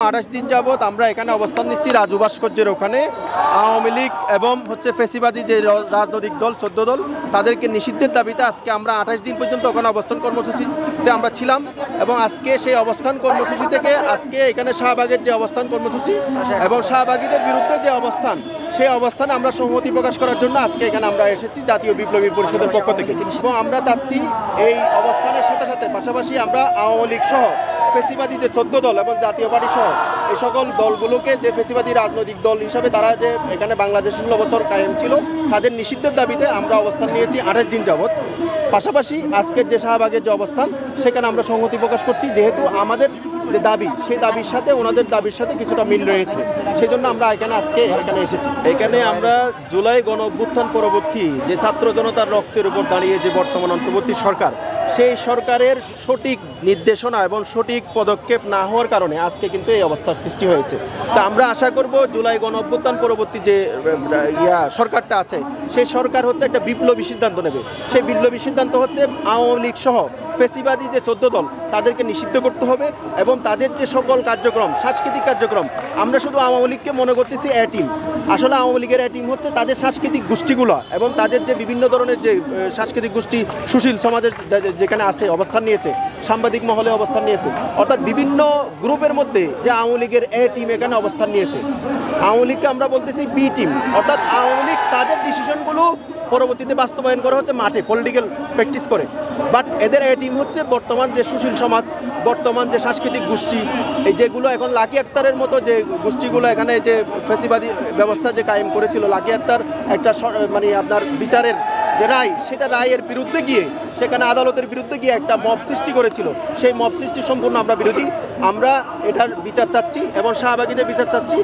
28 দিন যাবৎ আমরা এখানে অবস্থান নিচ্ছি রাজু ভাস্কর্যের ওখানে। আওয়ামী লীগ এবং ফ্যাসিবাদী যে রাজনৈতিক দল 14 দল তাদেরকে নিষিদ্ধের দাবিতে আজকে আমরা 28 দিন পর্যন্ত ওখানে অবস্থান কর্মসূচিতে আমরা ছিলাম এবং আজকে সেই অবস্থান কর্মসূচি থেকে আজকে এখানে শাহবাগের যে অবস্থান কর্মসূচি এবং শাহবাগীদের বিরুদ্ধে যে অবস্থান, সেই অবস্থানে আমরা সংহতি প্রকাশ করার জন্য আজকে এখানে আমরা এসেছি জাতীয় বিপ্লবী পরিষদের পক্ষ থেকে। এবং আমরা চাচ্ছি এই অবস্থানের সাথে সাথে পাশাপাশি আমরা আওয়ামী লীগ সহ ফ্যাসিবাদী যে 14 দল এবং জাতীয় পার্টি সহ এই সকল দলগুলোকে যে ফ্যাসিবাদী রাজনৈতিক দল হিসাবে তারা যে এখানে বাংলাদেশে 16 বছর কায়েম ছিল তাদের নিষিদ্ধের দাবিতে আমরা অবস্থান নিয়েছি 28 দিন যাবৎ। পাশাপাশি আজকের যে শাহবাগের যে অবস্থান সেখানে আমরা সংহতি প্রকাশ করছি, যেহেতু আমাদের যে দাবি সেই দাবির সাথে ওনাদের দাবির সাথে কিছুটা মিল রয়েছে, সেই জন্য আমরা আজকে এখানে এসেছি। এখানে আমরা জুলাই গণ অভ্যুত্থান পরবর্তী যে ছাত্র জনতার রক্তের উপর দাঁড়িয়ে যে বর্তমান অন্তর্বর্তী সরকার, সেই সরকারের সঠিক নির্দেশনা এবং সঠিক পদক্ষেপ না হওয়ার কারণে আজকে কিন্তু এই অবস্থার সৃষ্টি হয়েছে। তা আমরা আশা করব জুলাই গণ অভ্যুত্থান পরবর্তী যে সরকারটা আছে সেই সরকার হচ্ছে একটা বিপ্লবী সিদ্ধান্ত নেবে। সেই বিপ্লবী সিদ্ধান্ত হচ্ছে আওয়ামী লীগ সহ ফ্যাসিবাদী যে 14 দল তাদেরকে নিষিদ্ধ করতে হবে এবং তাদের যে সকল কার্যক্রম, সাংস্কৃতিক কার্যক্রম, আমরা শুধু আওয়ামী লীগকে মনে করতেছি এ টিম, আসলে আওয়ামী লীগের এ টিম হচ্ছে তাদের সাংস্কৃতিক গোষ্ঠীগুলো এবং তাদের যে বিভিন্ন ধরনের যে সাংস্কৃতিক গোষ্ঠী সুশীল সমাজের যেখানে আছে অবস্থান নিয়েছে, সাংবাদিক মহলে অবস্থান নিয়েছে, অর্থাৎ বিভিন্ন গ্রুপের মধ্যে যে আওয়ামী লীগের এ টিম এখানে অবস্থান নিয়েছে। আওয়ামী লীগকে আমরা বলতেছি বি টিম, অর্থাৎ আওয়ামী লীগ তাদের ডিসিশনগুলো পরবর্তীতে বাস্তবায়ন করা হচ্ছে মাঠে পলিটিক্যাল প্র্যাকটিস করে, বাট এদের এ টিম হচ্ছে বর্তমান যে সুশীল সমাজ, বর্তমান যে সাংস্কৃতিক গোষ্ঠী, এই যেগুলো এখন লাকি আক্তারের মতো যে গোষ্ঠীগুলো এখানে যে ফ্যাসিবাদী ব্যবস্থা যে কায়েম করেছিল, লাকি আক্তার একটা মানে আপনার বিচারের যে রায়, সেটা রায়ের বিরুদ্ধে গিয়ে সেখানে আদালতের বিরুদ্ধে গিয়ে একটা মব সৃষ্টি করেছিল, সেই মব সৃষ্টি সম্পূর্ণ আমরা বিরোধী। আমরা এটার বিচার চাচ্ছি এবং শাহবাগীদের বিচার চাচ্ছি।